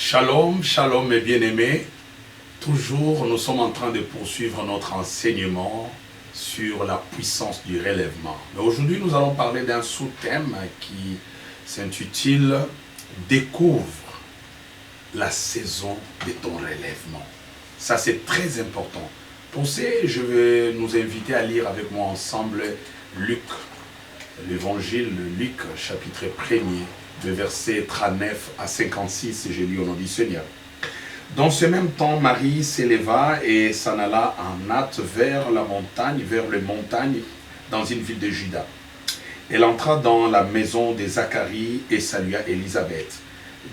Shalom, shalom mes bien-aimés. Toujours, nous sommes en train de poursuivre notre enseignement sur la puissance du relèvement. Mais aujourd'hui, nous allons parler d'un sous-thème qui s'intitule « Découvre la saison de ton relèvement ». Ça, c'est très important. Pour ça, je vais nous inviter à lire avec moi ensemble Luc, l'évangile de Luc, chapitre 1er, de versets 39 à 56, et je lis au nom du Seigneur. Dans ce même temps, Marie s'éleva et s'en alla en hâte vers la montagne, vers les montagnes, dans une ville de Juda. Elle entra dans la maison de Zacharie et salua Élisabeth.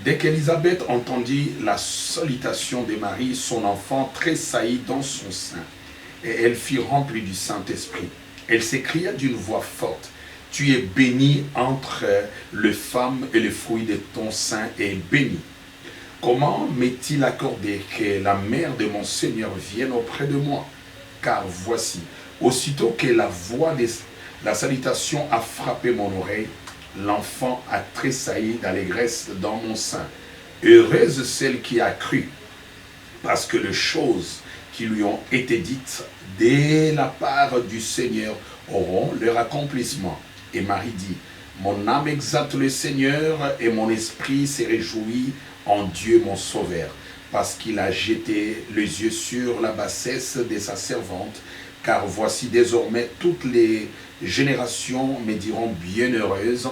Dès qu'Élisabeth entendit la salutation de Marie, son enfant tressaillit dans son sein, et elle fut remplie du Saint-Esprit. Elle s'écria d'une voix forte: « Tu es bénie entre les femmes, et le fruit de ton sein est béni. Comment m'est-il accordé que la mère de mon Seigneur vienne auprès de moi? Car voici, aussitôt que la voix de la salutation a frappé mon oreille, l'enfant a tressailli d'allégresse dans mon sein. Heureuse celle qui a cru, parce que les choses qui lui ont été dites dès la part du Seigneur auront leur accomplissement. » Et Marie dit: « Mon âme exalte le Seigneur, et mon esprit se réjouit en Dieu mon Sauveur, parce qu'il a jeté les yeux sur la bassesse de sa servante. Car voici désormais toutes les générations me diront bienheureuse,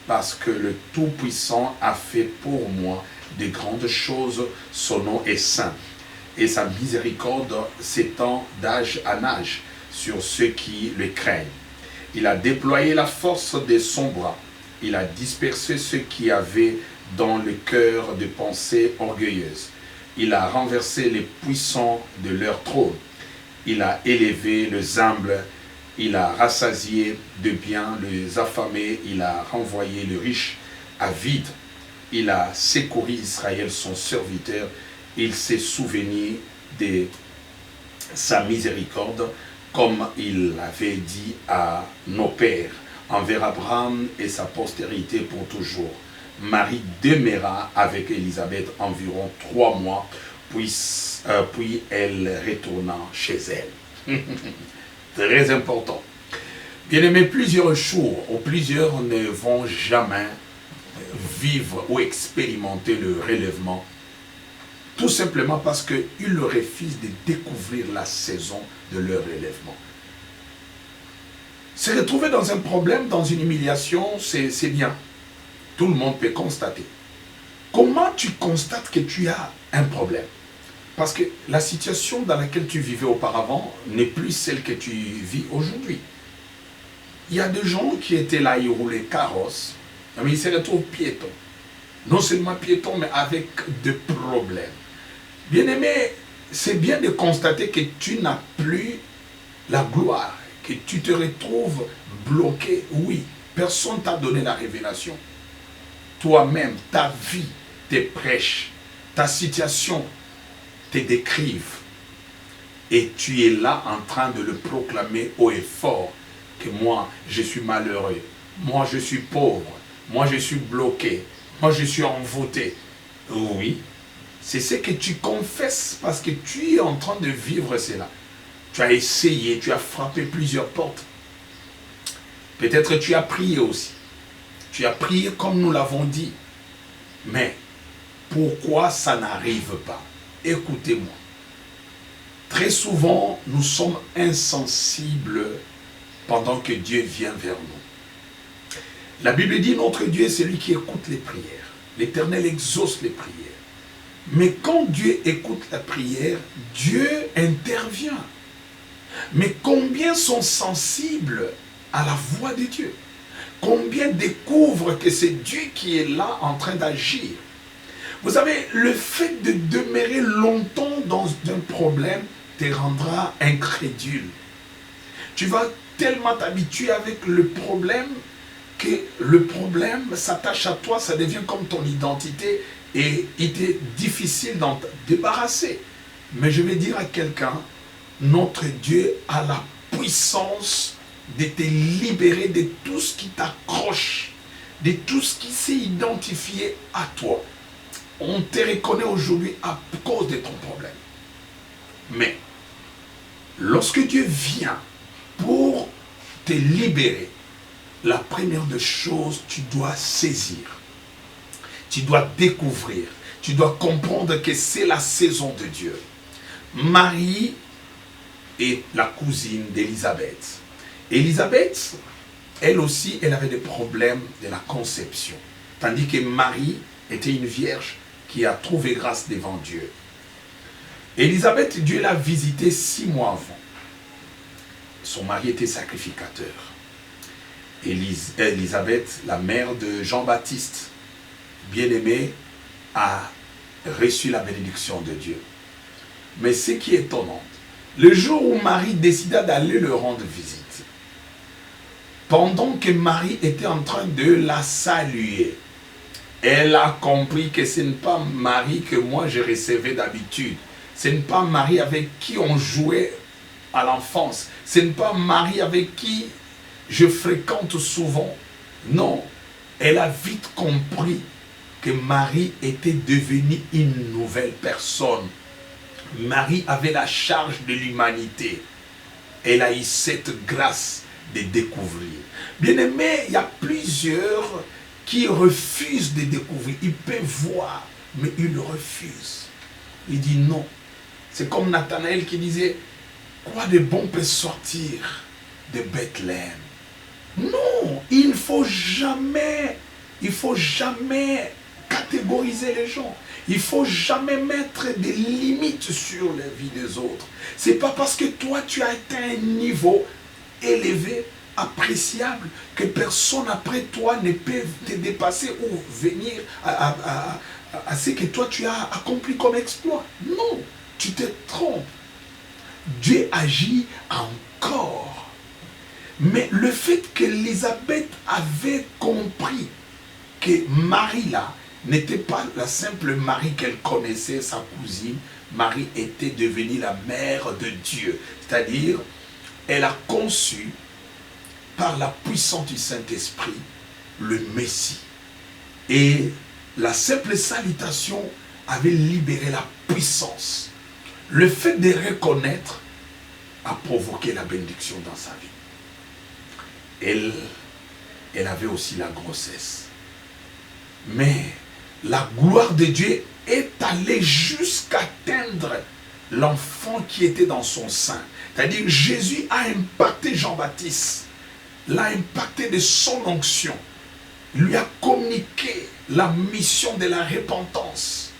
parce que le Tout-Puissant a fait pour moi de grandes choses, son nom est saint. Et sa miséricorde s'étend d'âge en âge sur ceux qui le craignent. Il a déployé la force de son bras. Il a dispersé ceux qui avaient dans le cœur des pensées orgueilleuses. Il a renversé les puissants de leur trône. Il a élevé les humbles. Il a rassasié de biens les affamés. Il a renvoyé les riches à vide. Il a secouru Israël, son serviteur. Il s'est souvenu de sa miséricorde, comme il l'avait dit à nos pères, envers Abraham et sa postérité pour toujours. Marie demeura avec Élisabeth environ 3 mois, puis elle retourna chez elle. Très important. Bien aimé, plusieurs jours ou plusieurs ne vont jamais vivre ou expérimenter le relèvement, tout simplement parce qu'ils refusent de découvrir la saison de leur relèvement. Se retrouver dans un problème, dans une humiliation, c'est bien. Tout le monde peut constater. Comment tu constates que tu as un problème? Parce que la situation dans laquelle tu vivais auparavant n'est plus celle que tu vis aujourd'hui. Il y a des gens qui étaient là, ils roulaient carrosse, mais ils se retrouvent piétons. Non seulement piétons, mais avec des problèmes. Bien-aimé, c'est bien de constater que tu n'as plus la gloire, que tu te retrouves bloqué. Oui, personne ne t'a donné la révélation. Toi-même, ta vie te prêche, ta situation te décrive. Et tu es là en train de le proclamer haut et fort, que moi, je suis malheureux, moi, je suis pauvre, moi, je suis bloqué, moi, je suis envoûté. Oui. C'est ce que tu confesses parce que tu es en train de vivre cela. Tu as essayé, tu as frappé plusieurs portes. Peut-être tu as prié aussi. Tu as prié comme nous l'avons dit. Mais pourquoi ça n'arrive pas? Écoutez-moi. Très souvent, nous sommes insensibles pendant que Dieu vient vers nous. La Bible dit: notre Dieu est celui qui écoute les prières. L'Éternel exauce les prières. Mais quand Dieu écoute la prière, Dieu intervient. Mais combien sont sensibles à la voix de Dieu? Combien découvrent que c'est Dieu qui est là en train d'agir? Vous savez, le fait de demeurer longtemps dans un problème te rendra incrédule. Tu vas tellement t'habituer avec le problème que le problème s'attache à toi, ça devient comme ton identité. Et il est difficile d'en débarrasser. Mais je vais dire à quelqu'un, notre Dieu a la puissance de te libérer de tout ce qui t'accroche, de tout ce qui s'est identifié à toi. On te reconnaît aujourd'hui à cause de ton problème. Mais, lorsque Dieu vient pour te libérer, la première des choses, tu dois saisir. Tu dois découvrir. Tu dois comprendre que c'est la saison de Dieu. Marie est la cousine d'Élisabeth. Élisabeth, elle aussi, elle avait des problèmes de la conception. Tandis que Marie était une vierge qui a trouvé grâce devant Dieu. Élisabeth, Dieu l'a visitée 6 mois avant. Son mari était sacrificateur. Élisabeth, la mère de Jean-Baptiste, bien-aimée, a reçu la bénédiction de Dieu. Mais ce qui est étonnant, le jour où Marie décida d'aller le rendre visite, pendant que Marie était en train de la saluer, elle a compris que ce n'est pas Marie que moi je recevais d'habitude. Ce n'est pas Marie avec qui on jouait à l'enfance. Ce n'est pas Marie avec qui je fréquente souvent. Non, elle a vite compris que Marie était devenue une nouvelle personne. Marie avait la charge de l'humanité. Elle a eu cette grâce de découvrir. Bien aimé, il y a plusieurs qui refusent de découvrir. Ils peuvent voir, mais ils refusent. Il dit non. C'est comme Nathanaël qui disait, quoi de bon peut sortir de Bethléem? Non, il ne faut jamais catégoriser les gens. Il ne faut jamais mettre des limites sur la vie des autres. Ce n'est pas parce que toi tu as atteint un niveau élevé, appréciable, que personne après toi ne peut te dépasser ou venir à ce que toi tu as accompli comme exploit. Non, tu te trompes. Dieu agit encore. Mais le fait qu'Élisabeth avait compris que Marie là n'était pas la simple Marie qu'elle connaissait, sa cousine, Marie était devenue la mère de Dieu. C'est-à-dire, elle a conçu par la puissance du Saint-Esprit le Messie. Et la simple salutation avait libéré la puissance. Le fait de reconnaître a provoqué la bénédiction dans sa vie. Elle avait aussi la grossesse. Mais la gloire de Dieu est allée jusqu'à atteindre l'enfant qui était dans son sein. C'est-à-dire Jésus a impacté Jean-Baptiste, l'a impacté de son onction, lui a communiqué la mission de la repentance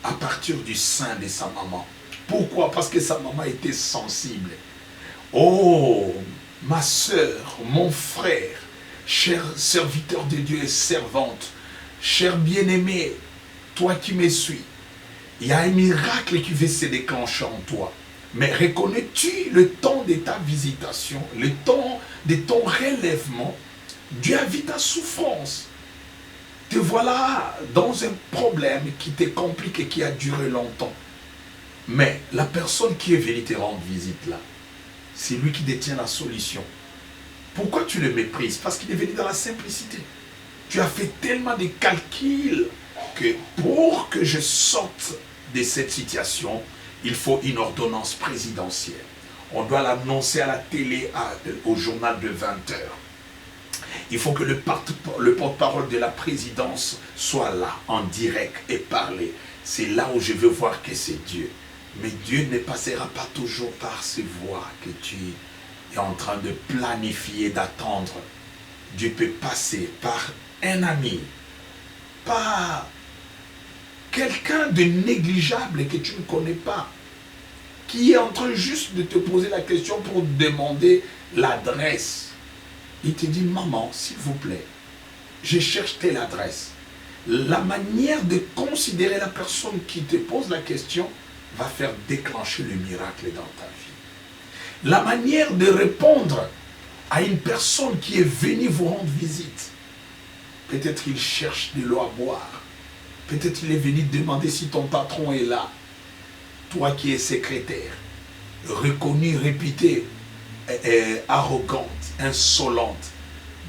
à partir du sein de sa maman. Pourquoi? Parce que sa maman était sensible. Oh, ma soeur, mon frère, cher serviteur de Dieu et servante, cher bien-aimé, toi qui me suis, il y a un miracle qui veut se déclencher en toi. Mais reconnais-tu le temps de ta visitation, le temps de ton relèvement? Dieu a vu ta souffrance. Te voilà dans un problème qui te complique et qui a duré longtemps. Mais la personne qui est venue te rendre visite là, c'est lui qui détient la solution. Pourquoi tu le méprises? Parce qu'il est venu dans la simplicité. Tu as fait tellement de calculs que pour que je sorte de cette situation, il faut une ordonnance présidentielle. On doit l'annoncer à la télé, au journal de 20 heures. Il faut que le porte-parole de la présidence soit là, en direct et parler. C'est là où je veux voir que c'est Dieu. Mais Dieu ne passera pas toujours par ces voies que tu es en train de planifier, d'attendre. Dieu peut passer par un ami, par quelqu'un de négligeable que tu ne connais pas, qui est en train juste de te poser la question pour demander l'adresse. Il te dit, maman, s'il vous plaît, je cherche telle adresse. La manière de considérer la personne qui te pose la question va faire déclencher le miracle dans ta vie. La manière de répondre à une personne qui est venue vous rendre visite, peut-être il cherche de l'eau à boire, peut-être il est venu demander si ton patron est là, toi qui es secrétaire, reconnu, réputé, arrogante, insolente,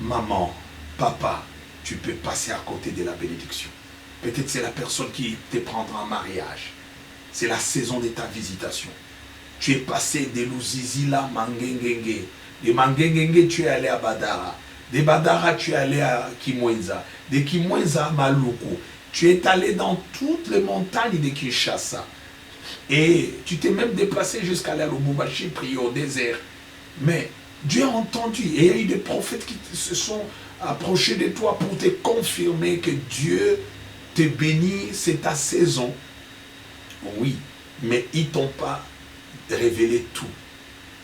maman, papa, tu peux passer à côté de la bénédiction. Peut-être c'est la personne qui te prendra en mariage. C'est la saison de ta visitation. Tu es passé de Luzizila Mangengenge. De Mangengenge, tu es allé à Badara. De Badara, tu es allé à Kimwenza. De Kimwenza à Maluku. Tu es allé dans toutes les montagnes de Kinshasa. Et tu t'es même déplacé jusqu'à la Lubumbashi, prier au désert. Mais Dieu a entendu. Et il y a eu des prophètes qui se sont approchés de toi pour te confirmer que Dieu te bénit, c'est ta saison. Oui, mais ils ne t'ont pas révélé tout.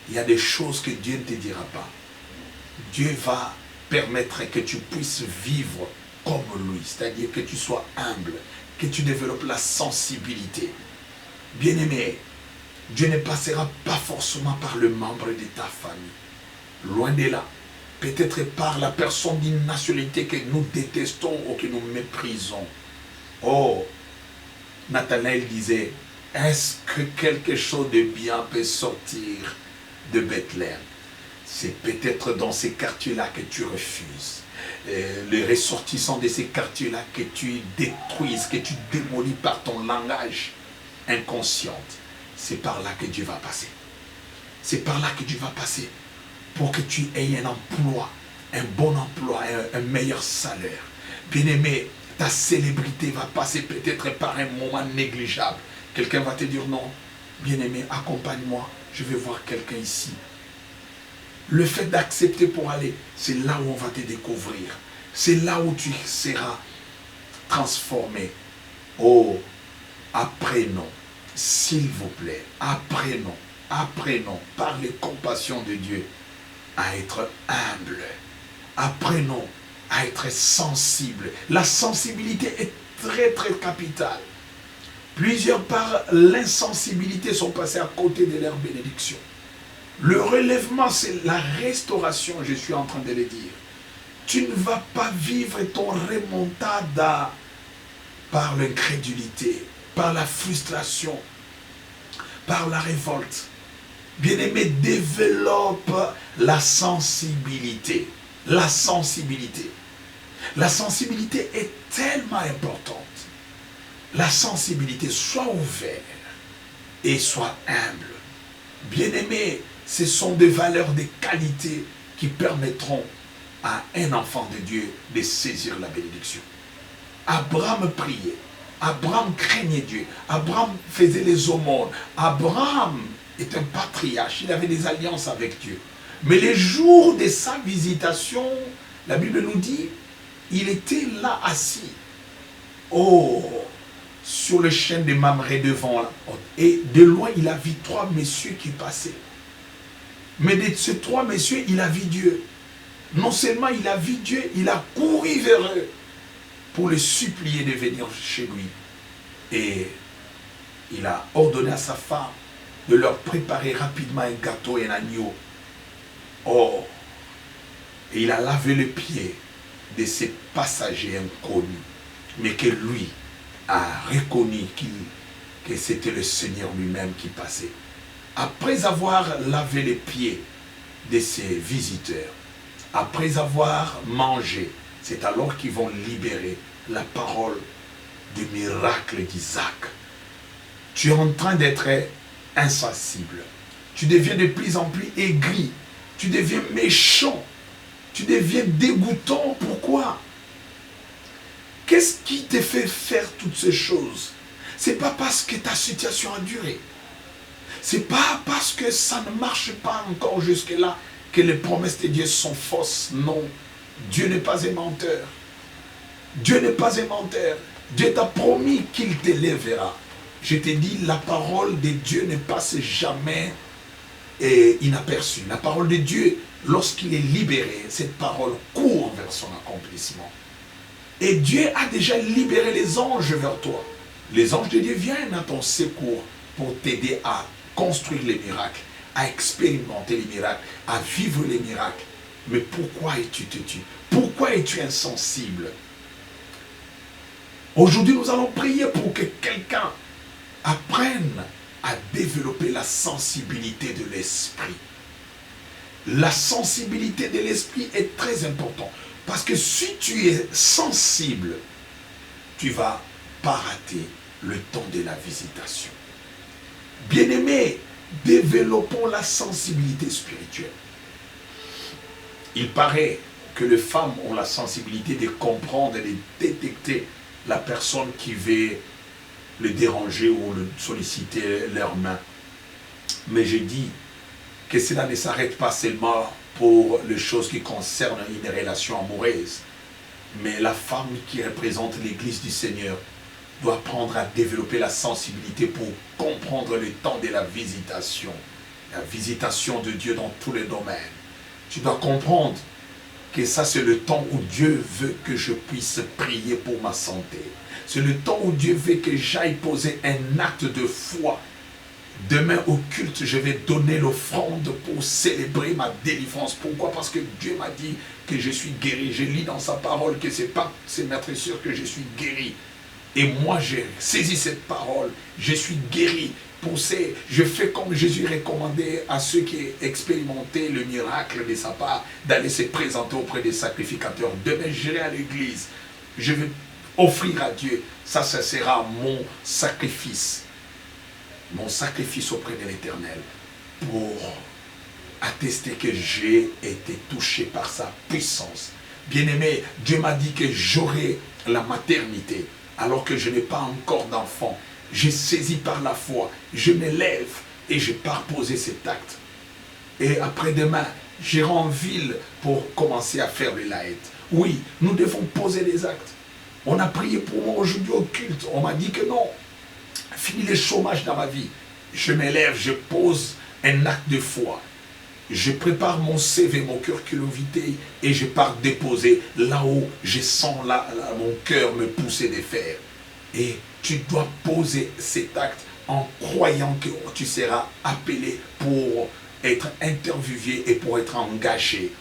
Il y a des choses que Dieu ne te dira pas. Dieu va permettre que tu puisses vivre comme lui, c'est-à-dire que tu sois humble, que tu développes la sensibilité. Bien-aimé, Dieu ne passera pas forcément par le membre de ta famille. Loin de là. Peut-être par la personne d'une nationalité que nous détestons ou que nous méprisons. Oh, Nathanaël disait, est-ce que quelque chose de bien peut sortir de Bethléem? C'est peut-être dans ces quartiers-là que tu refuses. Les ressortissants de ces quartiers-là que tu détruises, que tu démolis par ton langage inconscient. C'est par là que Dieu va passer. C'est par là que Dieu va passer pour que tu aies un emploi, un bon emploi, un meilleur salaire. Bien-aimé, ta célébrité va passer peut-être par un moment négligeable. Quelqu'un va te dire non, bien-aimé, accompagne-moi, je vais voir quelqu'un ici. Le fait d'accepter pour aller, c'est là où on va te découvrir. C'est là où tu seras transformé. Oh, apprenons, s'il vous plaît, apprenons par les compassions de Dieu à être humble. Apprenons à être sensible. La sensibilité est très très capitale. Plusieurs par l'insensibilité sont passés à côté de leur bénédiction. Le relèvement, c'est la restauration, je suis en train de le dire. Tu ne vas pas vivre ton remontada par l'incrédulité, par la frustration, par la révolte. Bien-aimé, développe la sensibilité. La sensibilité. La sensibilité est tellement importante. La sensibilité, sois ouvert et sois humble. Bien-aimé, ce sont des valeurs, des qualités qui permettront à un enfant de Dieu de saisir la bénédiction. Abraham priait. Abraham craignait Dieu. Abraham faisait les aumônes. Abraham est un patriarche. Il avait des alliances avec Dieu. Mais les jours de sa visitation, la Bible nous dit, il était là assis. Oh, sur le chêne de Mamré devant la porte. Et de loin, il a vu trois messieurs qui passaient. Mais de ces trois messieurs, il a vu Dieu. Non seulement il a vu Dieu, il a couru vers eux pour les supplier de venir chez lui. Et il a ordonné à sa femme de leur préparer rapidement un gâteau et un agneau. Oh, et il a lavé les pieds de ces passagers inconnus, mais que lui a reconnu que c'était le Seigneur lui-même qui passait. Après avoir lavé les pieds de ces visiteurs, après avoir mangé, c'est alors qu'ils vont libérer la parole du miracle d'Isaac. Tu es en train d'être insensible. Tu deviens de plus en plus aigri. Tu deviens méchant. Tu deviens dégoûtant. Pourquoi? Qu'est-ce qui te fait faire toutes ces choses? Ce n'est pas parce que ta situation a duré. Ce n'est pas parce que ça ne marche pas encore jusque-là que les promesses de Dieu sont fausses. Non. Dieu n'est pas un menteur. Dieu n'est pas un menteur. Dieu t'a promis qu'il t'élèvera. Je t'ai dit, la parole de Dieu ne passe jamais inaperçue. La parole de Dieu, lorsqu'il est libéré, cette parole court vers son accomplissement. Et Dieu a déjà libéré les anges vers toi. Les anges de Dieu viennent à ton secours pour t'aider à construire les miracles, à expérimenter les miracles, à vivre les miracles. Mais pourquoi es-tu têtu? Pourquoi es-tu insensible? Aujourd'hui, nous allons prier pour que quelqu'un apprenne à développer la sensibilité de l'esprit. La sensibilité de l'esprit est très importante. Parce que si tu es sensible, tu vas pas rater le temps de la visitation. Bien-aimés, développons la sensibilité spirituelle. Il paraît que les femmes ont la sensibilité de comprendre et de détecter la personne qui veut le déranger ou le solliciter leurs mains. Mais je dis que cela ne s'arrête pas seulement pour les choses qui concernent une relation amoureuse. Mais la femme qui représente l'Église du Seigneur doit apprendre à développer la sensibilité pour comprendre le temps de la visitation de Dieu dans tous les domaines. Tu dois comprendre que ça c'est le temps où Dieu veut que je puisse prier pour ma santé. C'est le temps où Dieu veut que j'aille poser un acte de foi. Demain au culte, je vais donner l'offrande pour célébrer ma délivrance. Pourquoi? Parce que Dieu m'a dit que je suis guéri. Je lis dans sa parole que c'est maître sûr que je suis guéri. Et moi, j'ai saisi cette parole. Je suis guéri. Je fais comme Jésus recommandait à ceux qui expérimentaient le miracle de sa part, d'aller se présenter auprès des sacrificateurs. Demain, j'irai à l'église. Je vais offrir à Dieu. Ça sera mon sacrifice. Mon sacrifice auprès de l'Éternel pour attester que j'ai été touché par sa puissance. Bien-aimé, Dieu m'a dit que j'aurai la maternité alors que je n'ai pas encore d'enfant. J'ai saisi par la foi, je me lève et je pars poser cet acte. Et après-demain, j'irai en ville pour commencer à faire le laït. Oui, nous devons poser des actes. On a prié pour moi aujourd'hui au culte. On m'a dit que non. Fini le chômage dans ma vie. Je me lève, je pose un acte de foi. Je prépare mon CV, mon curriculum vitae et je pars déposer là où je sens mon cœur me pousser de faire. Et tu dois poser cet acte en croyant que tu seras appelé pour être interviewé et pour être engagé.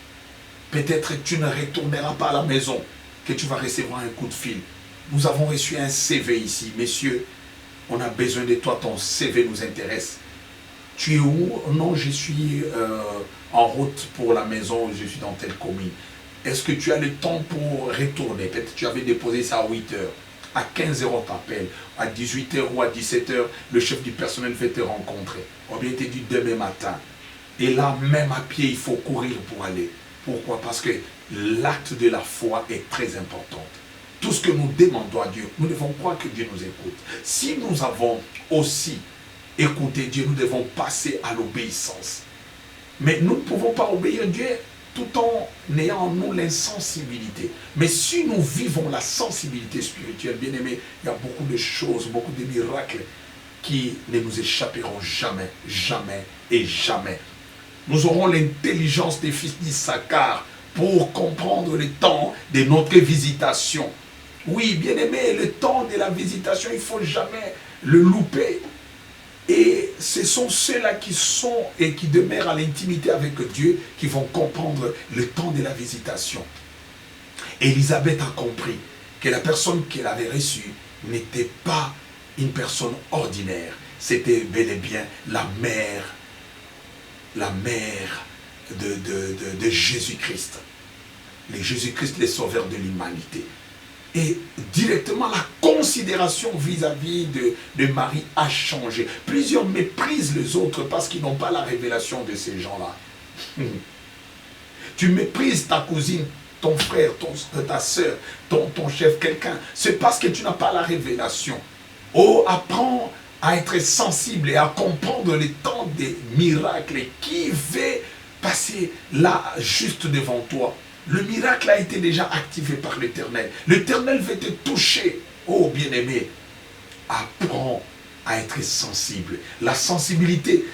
Peut-être tu ne retourneras pas à la maison, que tu vas recevoir un coup de fil. Nous avons reçu un CV ici. Messieurs, on a besoin de toi, ton CV nous intéresse. Tu es où? Non, je suis en route pour la maison, je suis dans telle commune. Est-ce que tu as le temps pour retourner? Peut-être que tu avais déposé ça à 8 heures. À 15 heures, on t'appelle. À 18 heures ou à 17 heures, le chef du personnel va te rencontrer. On vient te dire demain matin. Et là, même à pied, il faut courir pour aller. Pourquoi? Parce que l'acte de la foi est très important. Tout ce que nous demandons à Dieu, nous devons croire que Dieu nous écoute. Si nous avons aussi écouté Dieu, nous devons passer à l'obéissance. Mais nous ne pouvons pas obéir Dieu tout en ayant en nous l'insensibilité. Mais si nous vivons la sensibilité spirituelle, bien aimé, il y a beaucoup de choses, beaucoup de miracles qui ne nous échapperont jamais, jamais et jamais. Nous aurons l'intelligence des fils d'Issachar pour comprendre le temps de notre visitation. Oui, bien aimé, le temps de la visitation, il ne faut jamais le louper. Et ce sont ceux-là qui sont et qui demeurent à l'intimité avec Dieu qui vont comprendre le temps de la visitation. Élisabeth a compris que la personne qu'elle avait reçue n'était pas une personne ordinaire. C'était bel et bien la mère de Jésus-Christ. Le Jésus-Christ, le sauveur de l'humanité. Et directement, la considération vis-à-vis de Marie a changé. Plusieurs méprisent les autres parce qu'ils n'ont pas la révélation de ces gens-là. Tu méprises ta cousine, ton frère, ta soeur, ton chef, quelqu'un. C'est parce que tu n'as pas la révélation. Oh, apprends à être sensible et à comprendre le temps des miracles qui va passer là, juste devant toi. Le miracle a été déjà activé par l'Éternel. L'Éternel veut te toucher. Oh bien-aimé, apprends à être sensible. La sensibilité,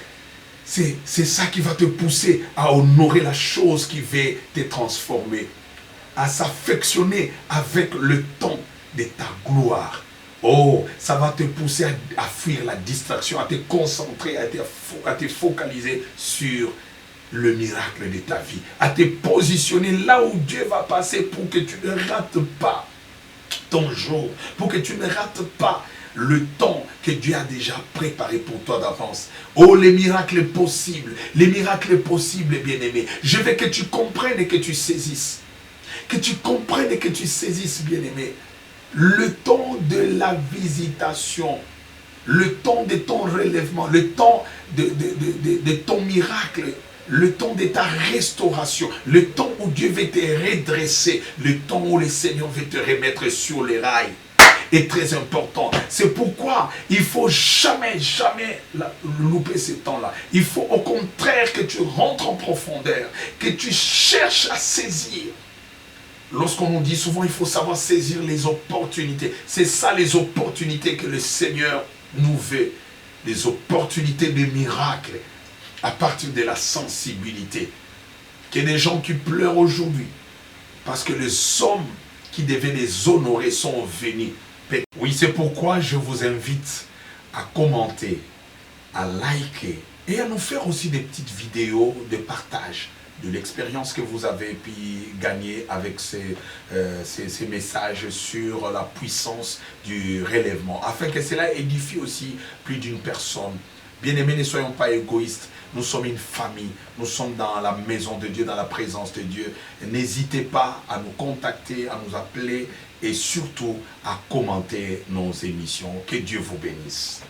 c'est ça qui va te pousser à honorer la chose qui va te transformer. À s'affectionner avec le temps de ta gloire. Oh, ça va te pousser à fuir la distraction, à te concentrer, à te focaliser sur le miracle de ta vie, à te positionner là où Dieu va passer pour que tu ne rates pas ton jour, pour que tu ne rates pas le temps que Dieu a déjà préparé pour toi d'avance. Oh, les miracles possibles, bien-aimé. Je veux que tu comprennes et que tu saisisses. Que tu comprennes et que tu saisisses, bien-aimé. Le temps de la visitation, le temps de ton relèvement, le temps de ton miracle, le temps de ta restauration, le temps où Dieu veut te redresser, le temps où le Seigneur veut te remettre sur les rails est très important. C'est pourquoi il ne faut jamais louper ce temps-là. Il faut au contraire que tu rentres en profondeur, que tu cherches à saisir. Lorsqu'on nous dit souvent, il faut savoir saisir les opportunités. C'est ça les opportunités que le Seigneur nous veut. Les opportunités de miracles à partir de la sensibilité. Qu'il y ait des gens qui pleurent aujourd'hui parce que les hommes qui devaient les honorer sont venus. Oui, c'est pourquoi je vous invite à commenter, à liker et à nous faire aussi des petites vidéos de partage de l'expérience que vous avez pu gagner avec ces messages sur la puissance du relèvement, afin que cela édifie aussi plus d'une personne. Bien-aimés, ne soyons pas égoïstes. Nous sommes une famille. Nous sommes dans la maison de Dieu, dans la présence de Dieu. N'hésitez pas à nous contacter, à nous appeler et surtout à commenter nos émissions. Que Dieu vous bénisse.